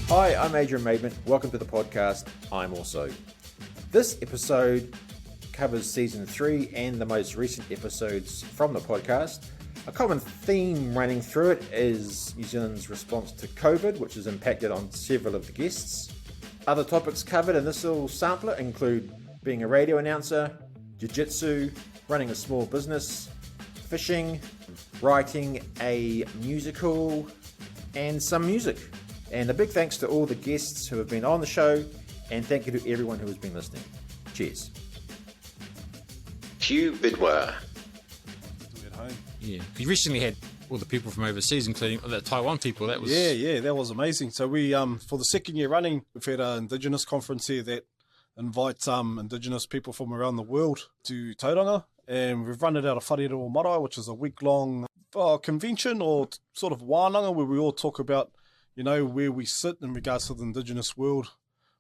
Hi, I'm Adrian Maidment. Welcome to the podcast, I'm Also. This episode covers Season 3 and the most recent episodes from the podcast. A common theme running through it is New Zealand's response to COVID, which has impacted on several of the guests. Other topics covered in this little sampler include being a radio announcer, jiu-jitsu, running a small business, fishing, writing a musical, and some music. And a big thanks to all the guests who have been on the show, and thank you to everyone who has been listening. Cheers. Hugh Bidwell. Yeah, you recently had all the people from overseas, including the Taiwan people. That was that was amazing. So we for the second year running, we've had an Indigenous conference here that invites Indigenous people from around the world to Tauranga, and we've run it out of Whareroa Marae, which is a week-long convention or sort of wānanga where we all talk about, you know, where we sit in regards to the Indigenous world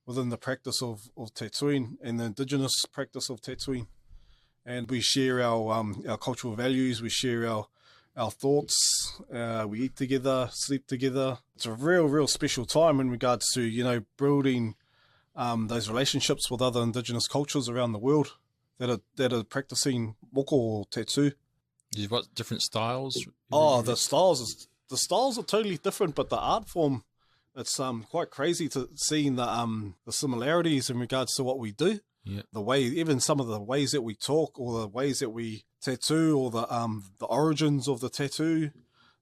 within the practice of tattooing and the Indigenous practice of tattooing. And we share our cultural values, we share our thoughts, we eat together, sleep together. It's a real special time in regards to, you know, building those relationships with other Indigenous cultures around the world that are practicing moko or tattoo. You've got different styles? The styles are totally different, but the art form, it's quite crazy to seeing the similarities in regards to what we do. Yeah. The way, even some of the ways that we talk, or the ways that we tattoo, or the origins of the tattoo.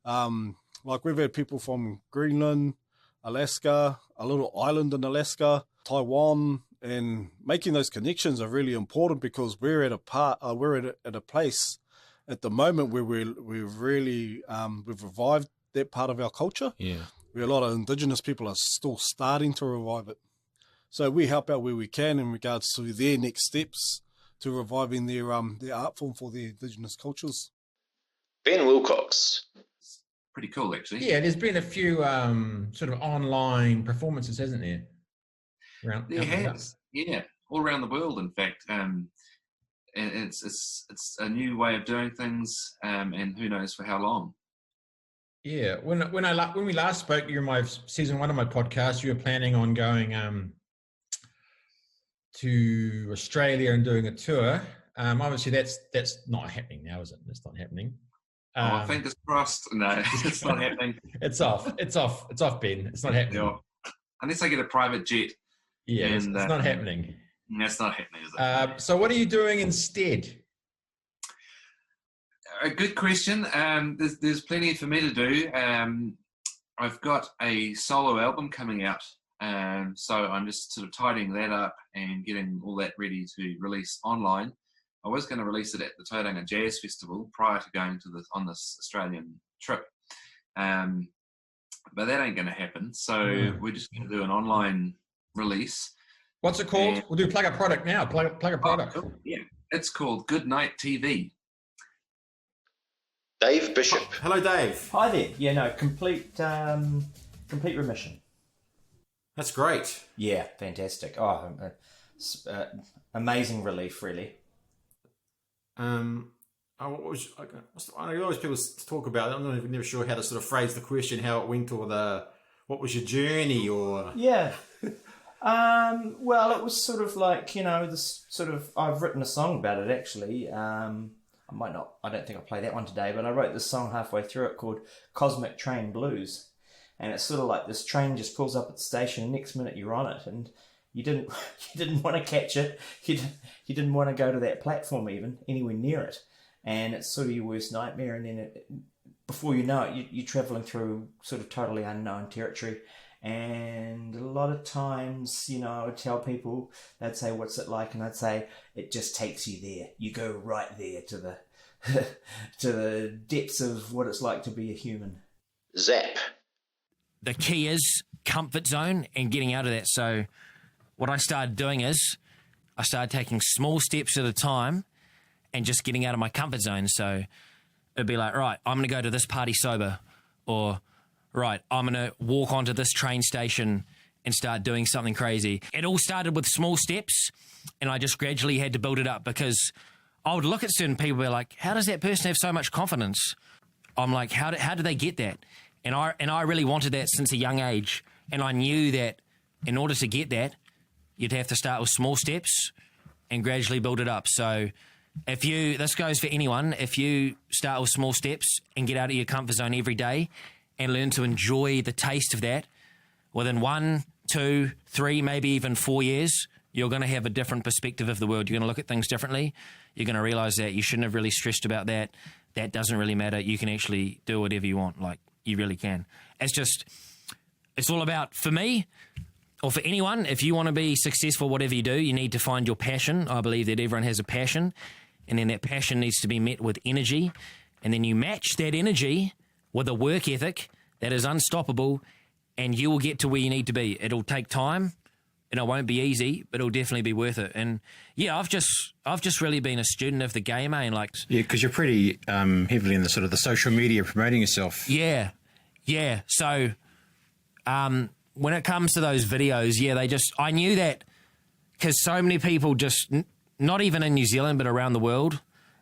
Like we've had people from Greenland, Alaska, a little island in Alaska, Taiwan, and making those connections are really important because we're at a place at the moment where we've revived that part of our culture. Yeah, where a lot of Indigenous people are still starting to revive it. So we help out where we can in regards to their next steps to reviving their art form for their Indigenous cultures. Ben Wilcox. Pretty cool, actually. Yeah, there's been a few sort of online performances, hasn't there? There has, yeah, all around the world, in fact. And it's a new way of doing things, and who knows for how long. Yeah, when we last spoke, you're my season 1 of my podcast. You were planning on going to Australia and doing a tour. Obviously, that's not happening now, is it? It's not happening. I think it's crossed. No, it's not happening. It's off, Ben. It's not happening. Yeah. Unless I get a private jet. Yeah, it's not happening. That's not happening, is it? So what are you doing instead? A good question. There's plenty for me to do. I've got a solo album coming out. So I'm just sort of tidying that up and getting all that ready to release online. I was going to release it at the Tauranga Jazz Festival prior to going to on this Australian trip. But that ain't going to happen. So we're just going to do an online release. What's it called? We'll do plug a product now. Plug a product. Cool. Yeah, it's called Good Night TV. Dave Bishop. Hello, Dave. Hi there. Yeah, no, complete remission. That's great. Yeah, fantastic. Oh, amazing relief, really. I always people talk about it. I'm not even never sure how to sort of phrase the question, how it went, or what was your journey, or yeah. Well, it was sort of like, you know, this sort of, I've written a song about it actually. I don't think I'll play that one today, but I wrote this song halfway through it called Cosmic Train Blues. And it's sort of like this train just pulls up at the station, and next minute you're on it, and you didn't want to catch it. You didn't want to go to that platform even, anywhere near it. And it's sort of your worst nightmare, and then before you know it, you're travelling through sort of totally unknown territory. And a lot of times, you know, I would tell people, they'd say, what's it like? And I'd say, it just takes you there. You go right there to the to the depths of what it's like to be a human. Zap. The key is comfort zone and getting out of that. So what I started doing is I started taking small steps at a time and just getting out of my comfort zone. So it'd be like, right, I'm going to go to this party sober, or right, I'm going to walk onto this train station and start doing something crazy. It all started with small steps, and I just gradually had to build it up, because I would look at certain people and be like, how does that person have so much confidence? I'm like, how do they get that? And I really wanted that since a young age. And I knew that in order to get that, you'd have to start with small steps and gradually build it up. So this goes for anyone, if you start with small steps and get out of your comfort zone every day and learn to enjoy the taste of that, within 1, 2, 3, maybe even 4 years, you're going to have a different perspective of the world. You're going to look at things differently. You're going to realize that you shouldn't have really stressed about that. That doesn't really matter. You can actually do whatever you want. Like, you really can. It's all about, for me, or for anyone, if you want to be successful, whatever you do, you need to find your passion. I believe that everyone has a passion, and then that passion needs to be met with energy, and then you match that energy with a work ethic that is unstoppable, and you will get to where you need to be. It'll take time, and it won't be easy, but it'll definitely be worth it. And yeah, I've just really been a student of the game, and like, Yeah, because you're pretty heavily in the sort of the social media promoting yourself. yeah. So, when it comes to those videos, I knew that because so many people not even in New Zealand, but around the world.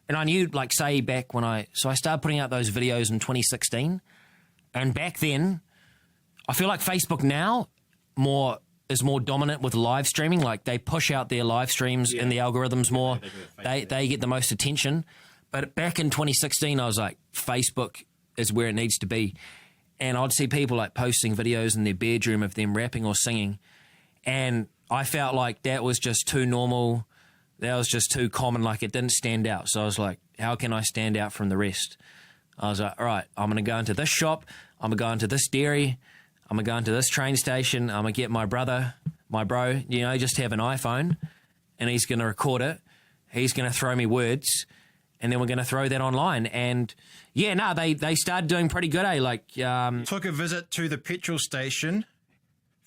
And I knew, like, say back so I started putting out those videos in 2016. And back then, I feel like Facebook now is more dominant with live streaming. Like, they push out their live streams in the algorithms more. They get the most attention. But back in 2016, I was like, Facebook is where it needs to be. And I'd see people like posting videos in their bedroom of them rapping or singing. And I felt like that was just too normal. That was just too common. Like, it didn't stand out. So I was like, how can I stand out from the rest? I was like, all right, I'm going to go into this shop. I'm going to go into this dairy. I'm going to go into this train station. I'm going to get my bro, just have an iPhone, and he's going to record it. He's going to throw me words, and then we're going to throw that online. And yeah, no, they started doing pretty good, eh? Like, Took a visit to the petrol station,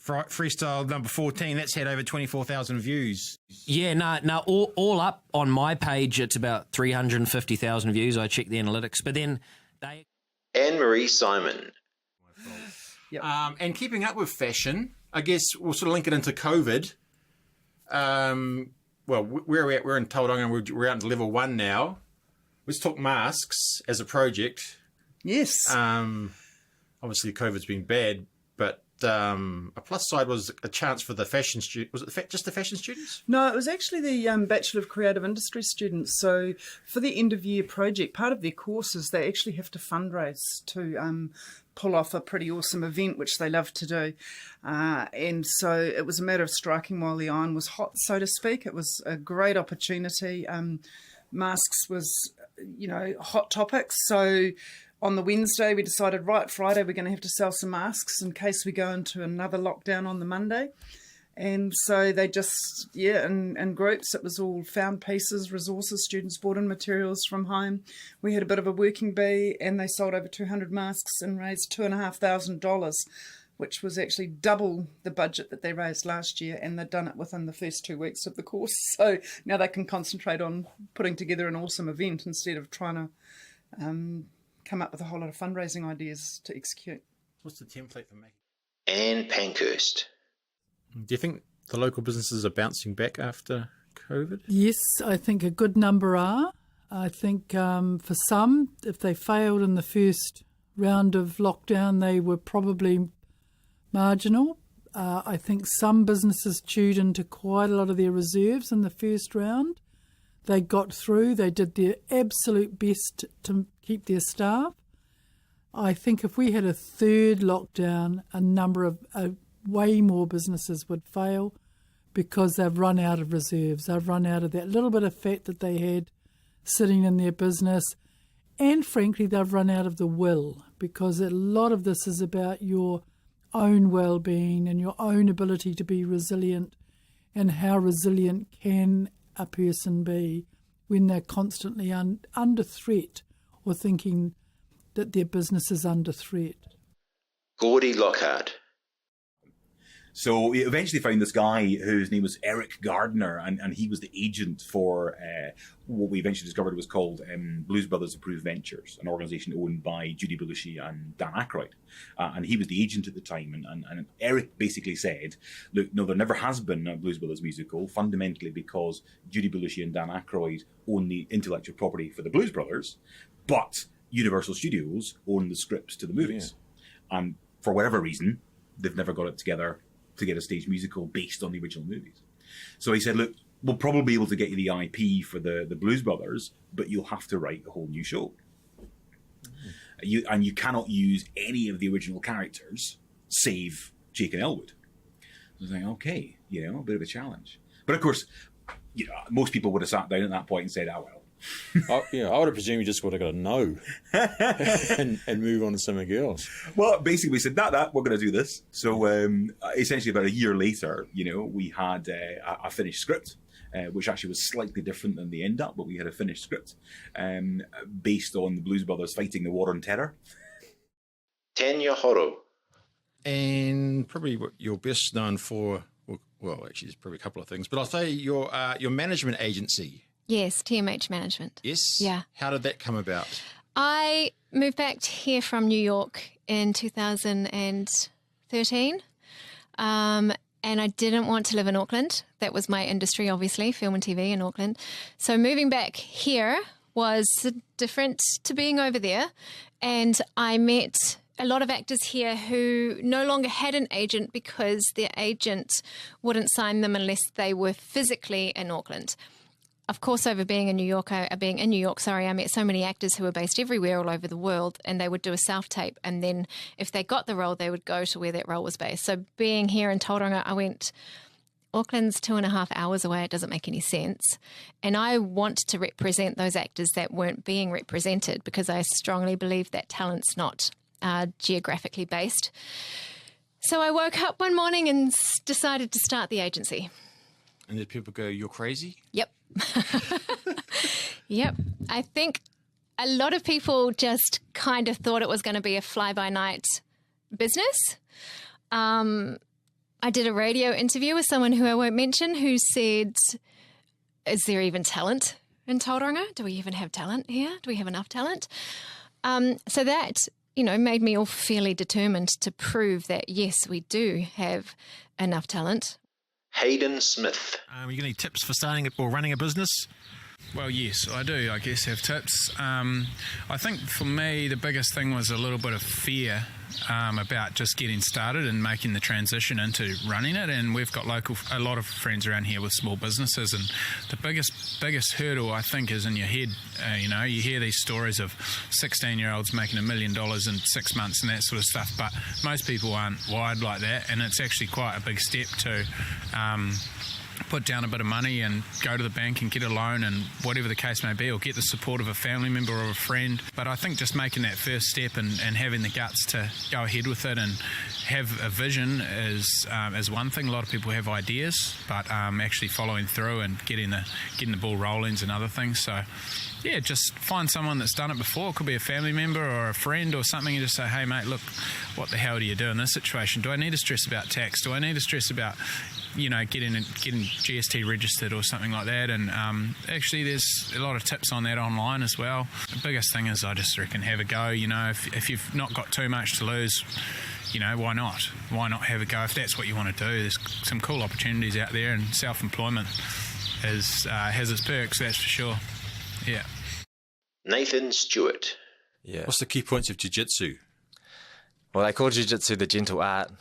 freestyle number 14. That's had over 24,000 views. Yeah, no, all up on my page, it's about 350,000 views. I checked the analytics, but then they. Anne-Marie Simon. And keeping up with fashion, I guess we'll sort of link it into COVID. Well, we're in Tauranga, we're out to level 1 now. Let's talk masks as a project. Yes. Obviously, COVID's been bad, but a plus side was a chance for the fashion student. Was it just the fashion students? No, it was actually the Bachelor of Creative Industry students. So for the end of year project, part of their courses, they actually have to fundraise to pull off a pretty awesome event, which they love to do. And so it was a matter of striking while the iron was hot, so to speak. It was a great opportunity. Masks was, hot topics. So on the Wednesday, we decided, right, Friday, we're going to have to sell some masks in case we go into another lockdown on the Monday. And so they just, in groups, it was all found pieces, resources, students brought in materials from home. We had a bit of a working bee, and they sold over 200 masks and raised $2,500, which was actually double the budget that they raised last year, and they'd done it within the first 2 weeks of the course. So now they can concentrate on putting together an awesome event instead of trying to come up with a whole lot of fundraising ideas to execute. What's the template for making? Anne Pankhurst. Do you think the local businesses are bouncing back after COVID? Yes, I think a good number are. I think for some, if they failed in the first round of lockdown, they were probably marginal. I think some businesses chewed into quite a lot of their reserves in the first round. They got through. They did their absolute best to keep their staff. I think if we had a third lockdown, a number of way more businesses would fail because they've run out of reserves. They've run out of that little bit of fat that they had sitting in their business. And frankly, they've run out of the will, because a lot of this is about your own well-being and your own ability to be resilient, and how resilient can a person be when they're constantly under threat, or thinking that their business is under threat. Gordy Lockhart. So we eventually found this guy whose name was Eric Gardner, and he was the agent for what we eventually discovered was called Blues Brothers Approved Ventures, an organisation owned by Judy Belushi and Dan Aykroyd. And he was the agent at the time. And Eric basically said, look, no, there never has been a Blues Brothers musical, fundamentally because Judy Belushi and Dan Aykroyd own the intellectual property for the Blues Brothers, but Universal Studios own the scripts to the movies. And for whatever reason, they've never got it together to get a stage musical based on the original movies. So he said, look, we'll probably be able to get you the IP for the Blues Brothers, but you'll have to write a whole new show. You cannot use any of the original characters, save Jake and Elwood. I was like, okay, a bit of a challenge. But of course, most people would have sat down at that point and said, oh, well. I would have presumed you just would have got a no and move on to something else. Well, basically we said, that we're going to do this. So essentially about a year later, we had a finished script, which actually was slightly different than the end up, but we had a finished script based on the Blues Brothers fighting the War on Terror. Tanya Horo. And probably what you're best known for, well, actually, there's probably a couple of things, but I'll say your management agency. Yes, TMH Management. Yes? Yeah. How did that come about? I moved back here from New York in 2013, and I didn't want to live in Auckland. That was my industry, obviously, film and TV in Auckland. So moving back here was different to being over there, and I met a lot of actors here who no longer had an agent because their agent wouldn't sign them unless they were physically in Auckland. Of course, being in New York, I met so many actors who were based everywhere all over the world, and they would do a self-tape, and then if they got the role, they would go to where that role was based. So being here in Tauranga, I went, Auckland's 2.5 hours away, it doesn't make any sense. And I want to represent those actors that weren't being represented because I strongly believe that talent's not geographically based. So I woke up one morning and decided to start the agency. And did people go, you're crazy? Yep. Yep. I think a lot of people just kind of thought it was going to be a fly-by-night business. I did a radio interview with someone who I won't mention who said, is there even talent in Tauranga? Do we even have talent here? Do we have enough talent? So that, made me all fairly determined to prove that, yes, we do have enough talent. Hayden Smith. You got any tips for starting or running a business? Well, yes, I do, I guess, have tips. I think for me, the biggest thing was a little bit of fear about just getting started and making the transition into running it. And we've got a lot of friends around here with small businesses. And the biggest hurdle, I think, is in your head. You hear these stories of 16-year-olds making $1 million in 6 months and that sort of stuff. But most people aren't wired like that. And it's actually quite a big step to put down a bit of money and go to the bank and get a loan and whatever the case may be, or get the support of a family member or a friend. But I think just making that first step and having the guts to go ahead with it and have a vision is one thing. A lot of people have ideas, but actually following through and getting the ball rolling is another thing. So yeah, just find someone that's done it before. It could be a family member or a friend or something, and just say, hey mate, look, what the hell do you do in this situation? Do I need to stress about tax? Do I need to stress about getting GST registered or something like that? And actually there's a lot of tips on that online as well. The biggest thing is I just reckon have a go. If you've not got too much to lose, why not? Why not have a go if that's what you want to do? There's some cool opportunities out there, and self-employment has its perks, that's for sure. Yeah. Nathan Stewart. Yeah. What's the key points of jiu-jitsu? Well, they call jiu-jitsu the gentle art,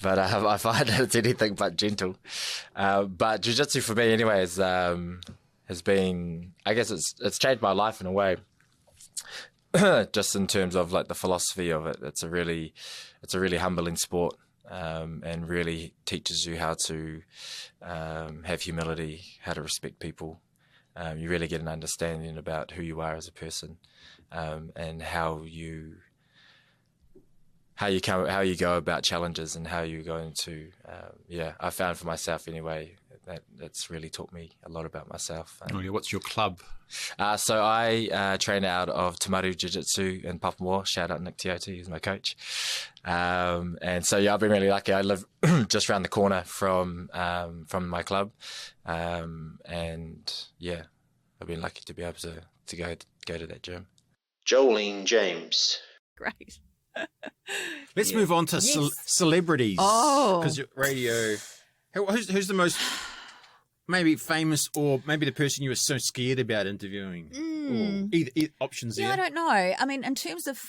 but I find that it's anything but gentle. But jiu-jitsu for me anyway has been, I guess it's changed my life in a way. Just in terms of like the philosophy of it. It's a really humbling sport, and really teaches you how to have humility, how to respect people. You really get an understanding about who you are as a person, and how you go about challenges and how you're going to. I found for myself anyway that's really taught me a lot about myself. What's your club? So I train out of Tamaru Jiu-Jitsu in Papamoa. Shout out Nick Tioti, who's my coach. And so I've been really lucky. I live just around the corner from my club, and I've been lucky to be able to go to that gym. Jolene James. Great. Let's move on to celebrities. Oh, because radio. Who's the most maybe famous, or maybe the person you were so scared about interviewing? Or either options there. I don't know. I mean, in terms of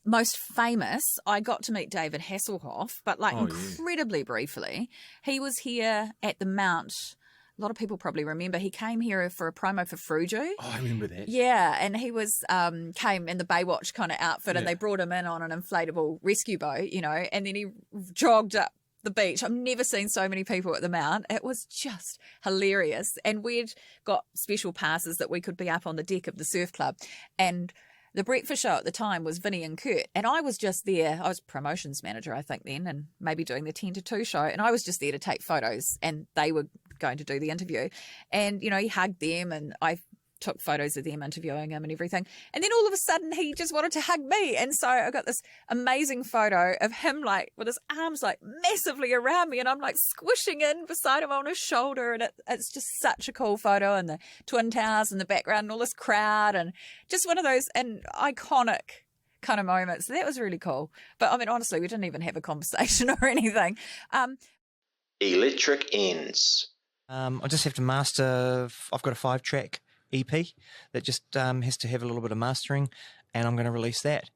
most famous, I got to meet David Hasselhoff, but like Oh, yeah. incredibly briefly. He was here at the Mount. A lot of people probably remember he came here for a promo for Fruju. Oh, I remember that. Yeah, and he was came in the Baywatch kind of outfit, and Yeah. they brought him in on an inflatable rescue boat, you know, and then he jogged up the beach. I've never seen so many people at the Mount. It was just hilarious, and we'd got special passes that we could be up on the deck of the surf club, and the breakfast show at the time was Vinny and Kurt, and I was just there. I was promotions manager, I think, then, and maybe doing the 10 to 2 show, and I was just there to take photos, and they were going to do the interview. And, you know, he hugged them, and I took photos of them interviewing him and everything. And then all of a sudden he just wanted to hug me. And so I got this amazing photo of him like with his arms like massively around me, and I'm like squishing in beside him on his shoulder. And it's just such a cool photo, and the Twin Towers in the background and all this crowd, and just one of those and iconic kind of moments. That was really cool. But I mean, honestly, we didn't even have a conversation or anything. Electric Ends. I just have to master. I've got a 5-track EP that just has to have a little bit of mastering, and I'm going to release that.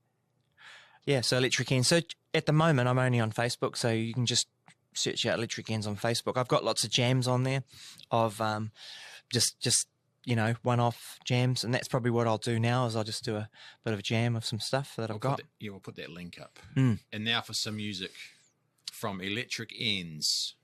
Yeah, so Electric Ends. So at the moment, I'm only on Facebook, so you can just search out Electric Ends on Facebook. I've got lots of jams on there of just you know, one-off jams, and that's probably what I'll do now is I'll just do a bit of a jam of some stuff that I've got. We'll put that link up. Mm. And now for some music from Electric Ends.